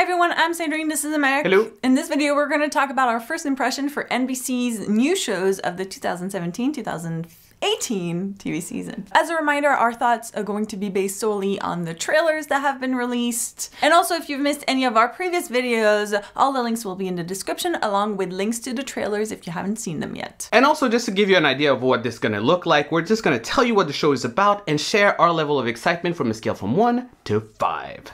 everyone, I'm Sandrine, this is Americ. Hello. In this video we're going to talk about our first impression for NBC's new shows of the 2017-2018 TV season. As a reminder, our thoughts are going to be based solely on the trailers that have been released. And also, if you've missed any of our previous videos, all the links will be in the description along with links to the trailers if you haven't seen them yet. And also, just to give you an idea of what this is going to look like, we're just going to tell you what the show is about and share our level of excitement from a scale from 1 to 5.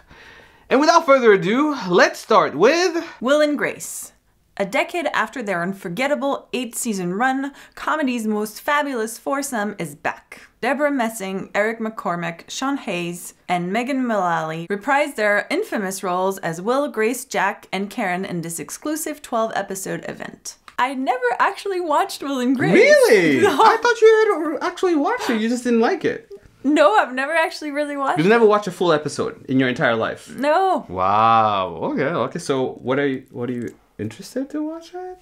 And without further ado, let's start with Will and Grace. A decade after their unforgettable 8-season run, comedy's most fabulous foursome is back. Deborah Messing, Eric McCormack, Sean Hayes, and Megan Mullally reprise their infamous roles as Will, Grace, Jack, and Karen in this exclusive 12-episode event. I never actually watched Will and Grace. Really? No. I thought you had actually watched it, you just didn't like it. No, I've never actually really watched You've never watched a full episode in your entire life? No. Wow. Okay. So what are you interested to watch it?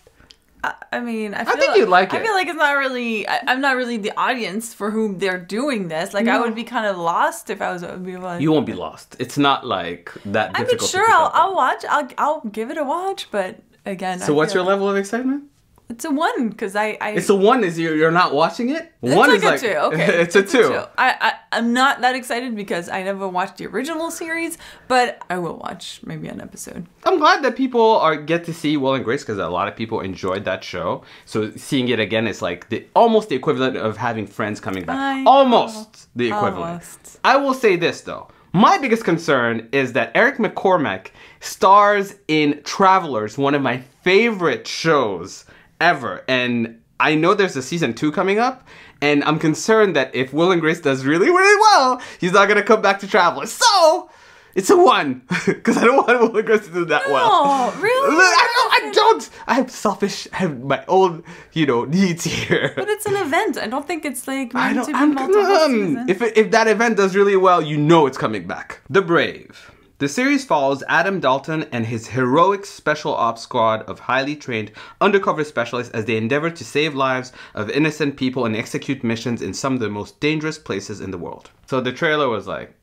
I mean, I think you'd like it. I feel like it's not really, I'm not really the audience for whom they're doing this. Like, No. I would be kind of lost if I was like... You won't be lost. It's not like that I mean, difficult. sure, I'll watch. I'll give it a watch, but again... So what's your level of excitement? It's a 1, because I... It's a 1 is you're not watching it? It's 1 like is a like... 2, okay. It's a 2. I'm not that excited because I never watched the original series, but I will watch maybe an episode. I'm glad that people get to see Will and Grace because a lot of people enjoyed that show. So seeing it again is like almost the equivalent of having Friends coming back. Almost the equivalent. Almost. I will say this though. My biggest concern is that Eric McCormack stars in Travelers, one of my favorite shows ever. And I know there's a season 2 coming up. And I'm concerned that if Will and Grace does really, really well, he's not going to come back to Travelers. So, it's a 1. Because I don't want Will and Grace to do that well. Oh, really? I don't. I'm selfish. I have my own, needs here. But it's an event. I don't think it's like I meant don't, to be multiple seasons. If that event does really well, you know it's coming back. The Brave. The series follows Adam Dalton and his heroic special ops squad of highly trained undercover specialists as they endeavor to save lives of innocent people and execute missions in some of the most dangerous places in the world. So the trailer was like,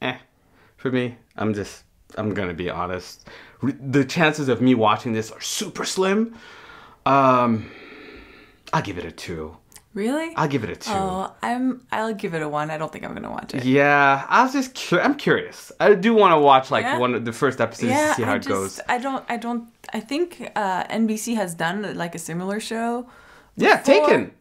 for me. I'm gonna be honest. The chances of me watching this are super slim. I'll give it a 2. Really? I'll give it a 2. Oh, I'll give it a 1. I don't think I'm gonna watch it. Yeah, I'm curious. I do want to watch one of the first episodes to see how it goes. I think NBC has done like a similar show. Yeah, before. Taken.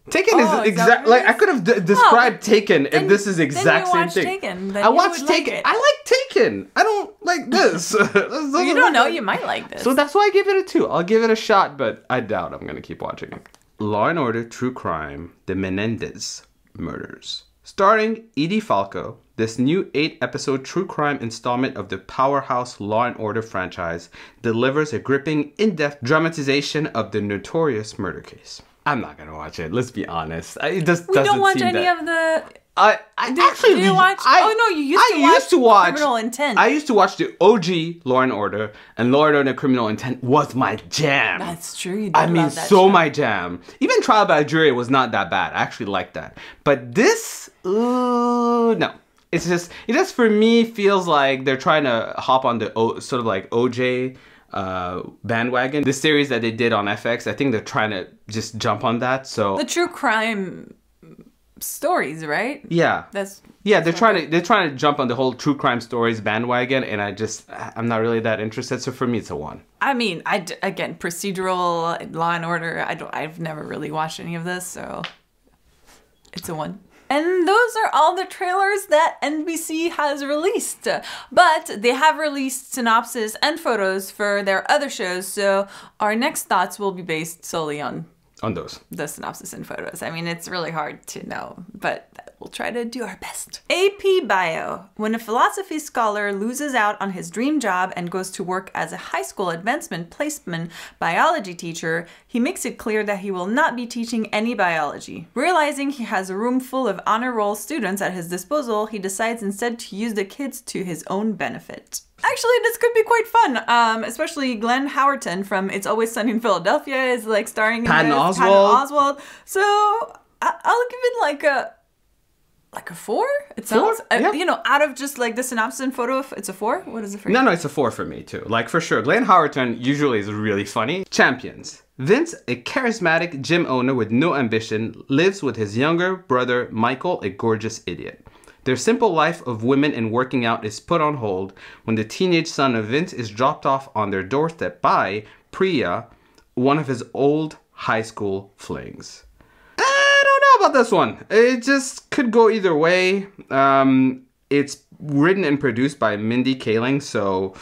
Taken is exact. Like I could have described Taken if this is exact same thing. Taken, I watched Taken. I like Taken. I don't like this. You don't know. You might like this. So that's why I give it a 2. I'll give it a shot, but I doubt I'm gonna keep watching it. Law and Order True Crime: The Menendez Murders. Starring Edie Falco, this new 8-episode true crime installment of the powerhouse Law and Order franchise delivers a gripping, in-depth dramatization of the notorious murder case. I'm not gonna watch it. Let's be honest. It just doesn't don't watch seem any that... of the. Actually, did you watch? You used to watch Criminal Intent. I used to watch the OG Law and Order, and Law and Order Criminal Intent was my jam. That's true. You did I mean, love that so show. my jam. Even Trial by Jury was not that bad. I actually liked that. But this, no. It just for me feels like they're trying to hop on the sort of like OJ bandwagon. This series that they did on FX, I think they're trying to just jump on that. So the true crime stories, right? Yeah. They're trying to jump on the whole true crime stories bandwagon, and I'm not really that interested. So for me, it's a 1. I mean, again, procedural Law and Order. I've never really watched any of this, so it's a 1. And those are all the trailers that NBC has released. But they have released synopsis and photos for their other shows, so our next thoughts will be based solely on those. The synopsis and photos. I mean, it's really hard to know, but we'll try to do our best. AP Bio. When a philosophy scholar loses out on his dream job and goes to work as a high school advancement placement biology teacher, he makes it clear that he will not be teaching any biology. Realizing he has a room full of honor roll students at his disposal, he decides instead to use the kids to his own benefit. Actually, this could be quite fun, especially Glenn Howerton from It's Always Sunny in Philadelphia is like starring in Patton this. Oswalt. So I'll give it like Like a 4? It sounds, Yeah. you know, out of just like the synopsis and photo, it's a 4? What is it for you? No, it's a 4 for me too. Like for sure. Glenn Howerton usually is really funny. Champions. Vince, a charismatic gym owner with no ambition, lives with his younger brother Michael, a gorgeous idiot. Their simple life of women and working out is put on hold when the teenage son of Vince is dropped off on their doorstep by Priya, one of his old high school flings. I don't know about this one. It just could go either way. It's written and produced by Mindy Kaling, so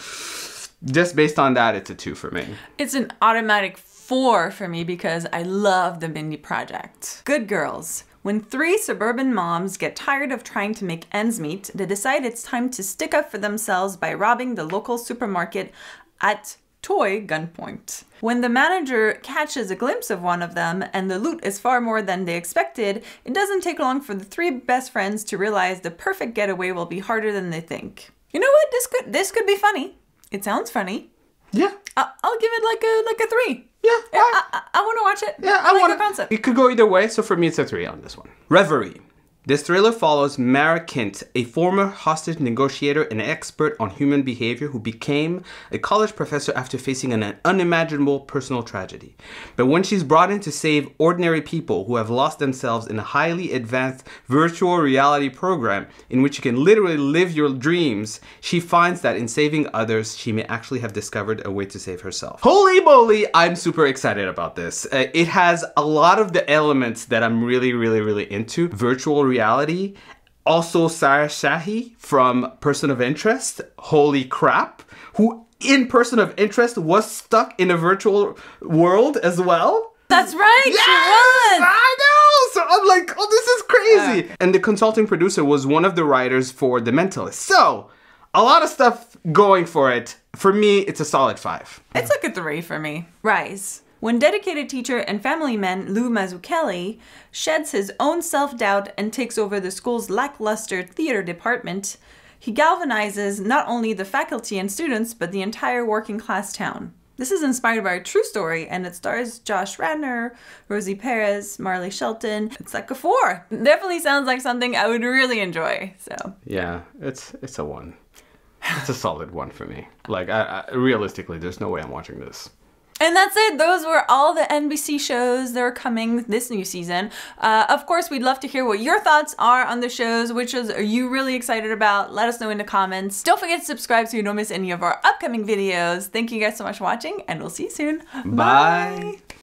just based on that, it's a 2 for me. It's an automatic 4 for me because I love the Mindy Project. Good Girls. When 3 suburban moms get tired of trying to make ends meet, they decide it's time to stick up for themselves by robbing the local supermarket at toy gunpoint. When the manager catches a glimpse of one of them and the loot is far more than they expected, it doesn't take long for the 3 best friends to realize the perfect getaway will be harder than they think. You know what? This could be funny. It sounds funny. Yeah. I'll give it like a 3. Yeah. I want to watch it. Yeah, I like the concept. It could go either way, so for me it's a 3 on this one. Reverie. This thriller follows Americ, a former hostage negotiator and expert on human behavior who became a college professor after facing an unimaginable personal tragedy. But when she's brought in to save ordinary people who have lost themselves in a highly advanced virtual reality program in which you can literally live your dreams, she finds that in saving others, she may actually have discovered a way to save herself. Holy moly, I'm super excited about this. It has a lot of the elements that I'm really into. Virtual reality. Also Sarah Shahi from Person of Interest. Holy crap. Who in Person of Interest was stuck in a virtual world as well. That's right, yes, she was! I know! So I'm like, oh, this is crazy. And the consulting producer was one of the writers for The Mentalist. So, a lot of stuff going for it. For me, it's a solid 5. It's like a 3 for me. Rise. When dedicated teacher and family man Lou Mazzucchelli sheds his own self-doubt and takes over the school's lackluster theater department, he galvanizes not only the faculty and students, but the entire working-class town. This is inspired by a true story, and it stars Josh Radnor, Rosie Perez, Marley Shelton. It's like a 4. Definitely sounds like something I would really enjoy. So yeah, it's a 1. It's a solid 1 for me. Like, realistically, there's no way I'm watching this. And that's it. Those were all the NBC shows that are coming this new season. Of course, we'd love to hear what your thoughts are on the shows. Which shows are you really excited about? Let us know in the comments. Don't forget to subscribe so you don't miss any of our upcoming videos. Thank you guys so much for watching, and we'll see you soon. Bye.